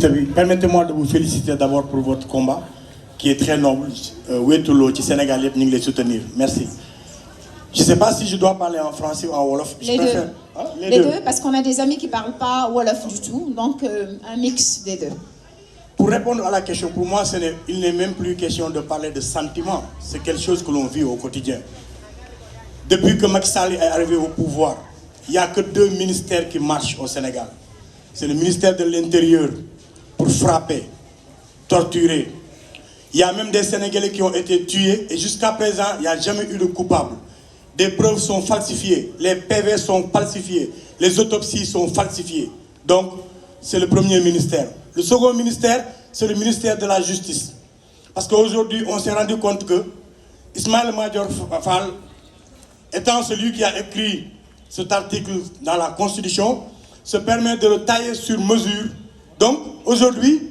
Permettez-moi de vous féliciter d'abord pour votre combat, qui est très noble. Wetoulo, du Sénégal, nous les soutenir. Merci. Je ne sais pas si je dois parler en français ou en Wolof. Les deux. Hein? Les deux, parce qu'on a des amis qui ne parlent pas Wolof du tout, donc un mix des deux. Pour répondre à la question, pour moi, il n'est même plus question de parler de sentiments. C'est quelque chose que l'on vit au quotidien. Depuis que Macky Sall est arrivé au pouvoir, il n'y a que 2 ministères qui marchent au Sénégal. C'est le ministère de l'Intérieur pour frapper, torturer. Il y a même des Sénégalais qui ont été tués et jusqu'à présent, il n'y a jamais eu de coupable. Des preuves sont falsifiées, les PV sont falsifiés, les autopsies sont falsifiées. Donc, c'est le premier ministère. Le second ministère, c'est le ministère de la Justice. Parce qu'aujourd'hui, on s'est rendu compte que Ismaël Madior Fall, étant celui qui a écrit cet article dans la Constitution, se permet de le tailler sur mesure. Donc, aujourd'hui,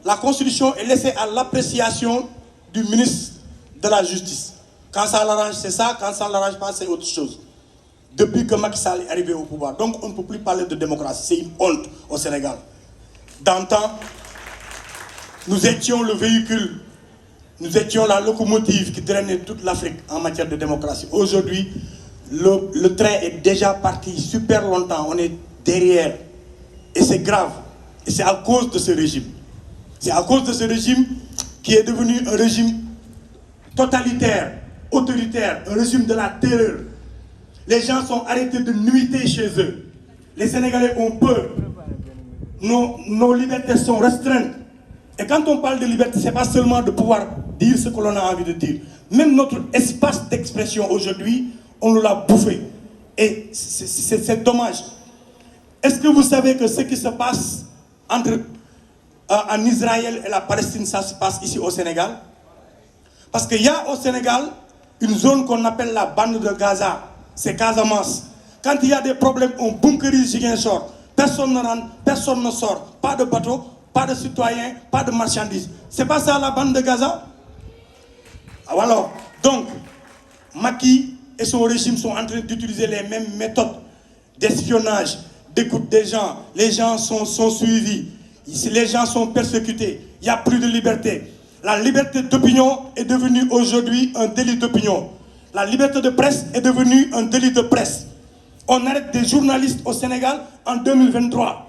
la Constitution est laissée à l'appréciation du ministre de la Justice. Quand ça l'arrange, c'est ça. Quand ça ne l'arrange pas, c'est autre chose. Depuis que Macky Sall est arrivé au pouvoir. Donc, on ne peut plus parler de démocratie. C'est une honte au Sénégal. D'antan, nous étions le véhicule, nous étions la locomotive qui drainait toute l'Afrique en matière de démocratie. Aujourd'hui, le train est déjà parti super longtemps. On est derrière. Et c'est grave. Et c'est à cause de ce régime. C'est à cause de ce régime qui est devenu un régime totalitaire, autoritaire, un régime de la terreur. Les gens sont arrêtés de nuiter chez eux. Les Sénégalais ont peur. Nos libertés sont restreintes. Et quand on parle de liberté, ce n'est pas seulement de pouvoir dire ce que l'on a envie de dire. Même notre espace d'expression aujourd'hui, on nous l'a bouffé. Et c'est dommage. Est-ce que vous savez que ce qui se passe en Israël et la Palestine, ça se passe ici au Sénégal? Parce qu'il y a au Sénégal une zone qu'on appelle la bande de Gaza. C'est Casamance. Quand il y a des problèmes, on bunkerise Ziguinchor. Personne ne rentre, personne ne sort. Pas de bateau, pas de citoyens, pas de marchandises. C'est pas ça la bande de Gaza? Alors, donc, Macky et son régime sont en train d'utiliser les mêmes méthodes d'espionnage, d'écoute des gens. Les gens sont suivis. Les gens sont persécutés. Il n'y a plus de liberté. La liberté d'opinion est devenue aujourd'hui un délit d'opinion. La liberté de presse est devenue un délit de presse. On arrête des journalistes au Sénégal en 2023.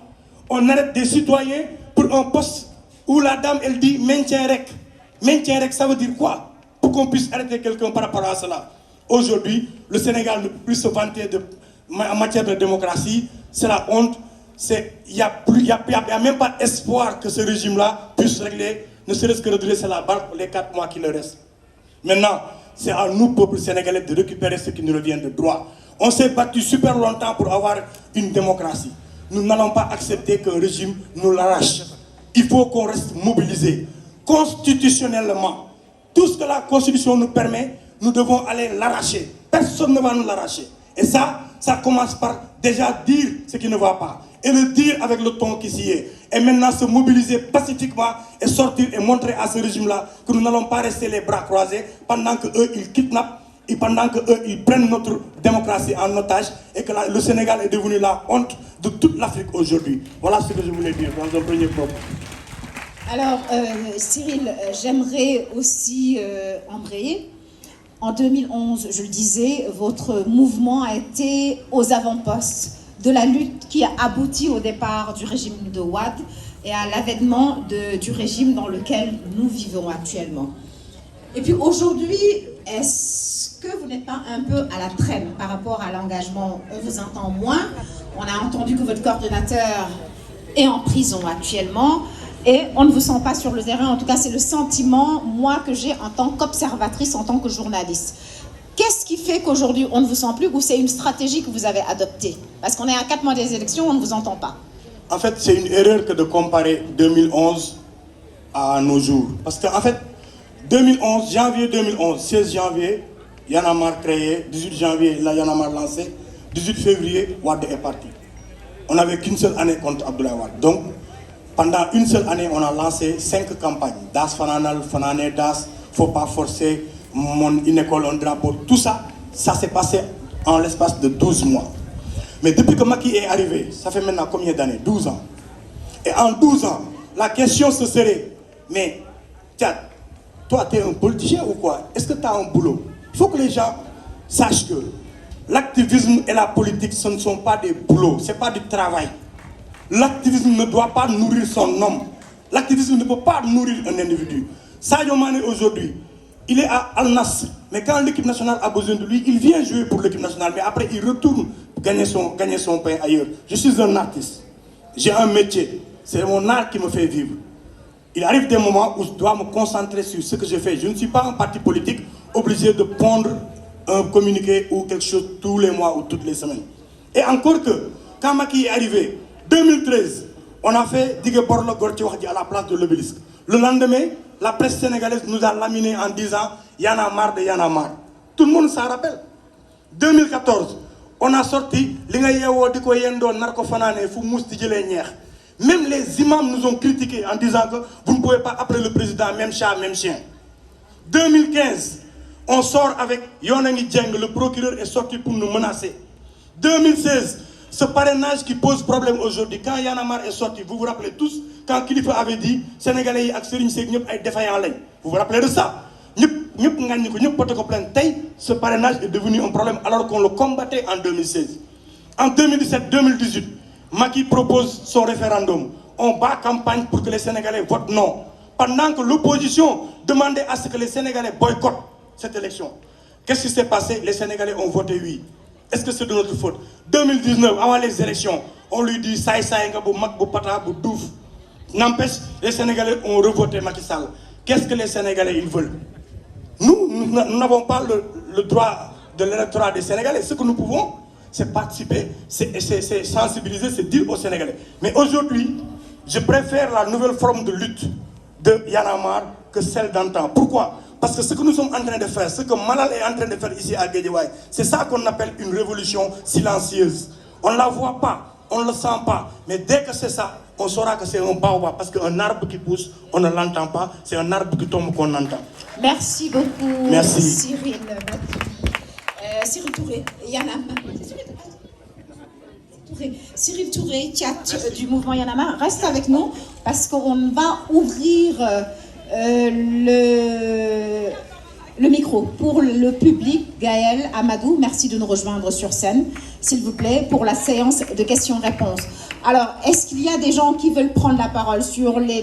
On arrête des citoyens pour un poste où la dame, elle dit maintien rec. Maintien rec, ça veut dire quoi? Pour qu'on puisse arrêter quelqu'un par rapport à cela. Aujourd'hui, le Sénégal ne peut plus se vanter en matière de démocratie. C'est la honte. Il n'y a même pas espoir que ce régime-là puisse régler, ne serait-ce que redresser la barre pour les 4 mois qui le restent. Maintenant, c'est à nous, peuple sénégalais, de récupérer ce qui nous revient de droit. On s'est battu super longtemps pour avoir une démocratie. Nous n'allons pas accepter qu'un régime nous l'arrache. Il faut qu'on reste mobilisé. Constitutionnellement, tout ce que la Constitution nous permet, nous devons aller l'arracher. Personne ne va nous l'arracher. Et ça commence par déjà dire ce qui ne va pas. Et le dire avec le ton qui s'y est. Et maintenant se mobiliser pacifiquement et sortir et montrer à ce régime-là que nous n'allons pas rester les bras croisés pendant qu'eux, ils kidnappent et pendant qu'eux, ils prennent notre démocratie en otage et que le Sénégal est devenu la honte de toute l'Afrique aujourd'hui. Voilà ce que je voulais dire dans un premier propos. Alors, Cyril, j'aimerais aussi embrayer. En 2011, je le disais, votre mouvement a été aux avant-postes de la lutte qui a abouti au départ du régime de Wade et à l'avènement du régime dans lequel nous vivons actuellement. Et puis aujourd'hui, est-ce que vous n'êtes pas un peu à la traîne par rapport à l'engagement? On vous entend moins. On a entendu que votre coordonnateur est en prison actuellement et on ne vous sent pas sur le terrain. En tout cas, c'est le sentiment, moi, que j'ai en tant qu'observatrice, en tant que journaliste. Qu'est-ce qui fait qu'aujourd'hui, on ne vous sent plus ou c'est une stratégie que vous avez adoptée? Parce qu'on est à 4 mois des élections, on ne vous entend pas. En fait, c'est une erreur que de comparer 2011 à nos jours. Parce qu'en fait, 2011, janvier 2011, 16 janvier, Y'en a marre créé, 18 janvier, là Y'en a marre lancé, 18 février, Wade est parti. On n'avait qu'une seule année contre Abdoulaye Wade. Donc, pendant une seule année, on a lancé 5 campagnes. Das Fananal, Fanané, Das, Faut pas forcer, une école, un drapeau, tout ça, ça s'est passé en l'espace de 12 mois. Mais depuis que Macky est arrivé, ça fait maintenant combien d'années? 12 ans. Et en 12 ans, la question ce serait, mais tiens, toi tu es un politicien ou quoi? Est-ce que tu as un boulot? Il faut que les gens sachent que l'activisme et la politique, ce ne sont pas des boulots, ce n'est pas du travail. L'activisme ne doit pas nourrir son homme. L'activisme ne peut pas nourrir un individu. Sadio Mané aujourd'hui, il est à Al Nassr, mais quand l'équipe nationale a besoin de lui, il vient jouer pour l'équipe nationale, mais après il retourne gagner son pain ailleurs. Je suis un artiste, j'ai un métier, c'est mon art qui me fait vivre. Il arrive des moments où je dois me concentrer sur ce que je fais. Je ne suis pas un parti politique obligé de pondre un communiqué ou quelque chose tous les mois ou toutes les semaines. Et encore que, quand Macky est arrivé, 2013, on a fait Digue Borlo Gorti Wahdi à la place de l'Obélisque. Le lendemain, la presse sénégalaise nous a laminé en disant Y'en a marre de Y'en a marre. Tout le monde s'en rappelle. 2014, on a sorti même les imams nous ont critiqués en disant que vous ne pouvez pas appeler le président même chat, même chien. 2015, on sort avec Yonangi Djeng, le procureur est sorti pour nous menacer. 2016, ce parrainage qui pose problème aujourd'hui, quand Y'en a marre est sorti, vous vous rappelez tous, quand Khalifa avait dit Sénégalais et Serigne Seck ñep ay défaillants lañ. Vous vous rappelez de ça? Ce parrainage est devenu un problème alors qu'on le combattait en 2016. En 2017-2018, Macky propose son référendum. On bat campagne pour que les Sénégalais votent non. Pendant que l'opposition demandait à ce que les Sénégalais boycottent cette élection. Qu'est-ce qui s'est passé? Les Sénégalais ont voté oui. Est-ce que c'est de notre faute? 2019, avant les élections, on lui dit Saï Saï Ngabou Makbou Pata Bou Douf. N'empêche, les Sénégalais ont revoté Macky Sall. Qu'est-ce que les Sénégalais ils veulent? Nous n'avons pas le droit de l'électorat des Sénégalais. Ce que nous pouvons, c'est participer, c'est sensibiliser, c'est dire aux Sénégalais. Mais aujourd'hui, je préfère la nouvelle forme de lutte de Y'en a marre que celle d'antan. Pourquoi? Parce que ce que nous sommes en train de faire, ce que Malal est en train de faire ici à Guédiawaye, c'est ça qu'on appelle une révolution silencieuse. On ne la voit pas, on ne le sent pas. Mais dès que c'est ça, on saura que c'est un baobab. Parce qu'un arbre qui pousse, on ne l'entend pas. C'est un arbre qui tombe qu'on entend. Merci beaucoup, merci. Cyril. Cyril Touré, Y'en a marre. Cyril Touré, tchat du mouvement Y'en a marre, reste avec nous parce qu'on va ouvrir le micro pour le public. Gaël Amadou, merci de nous rejoindre sur scène, s'il vous plaît, pour la séance de questions-réponses. Alors, est-ce qu'il y a des gens qui veulent prendre la parole sur les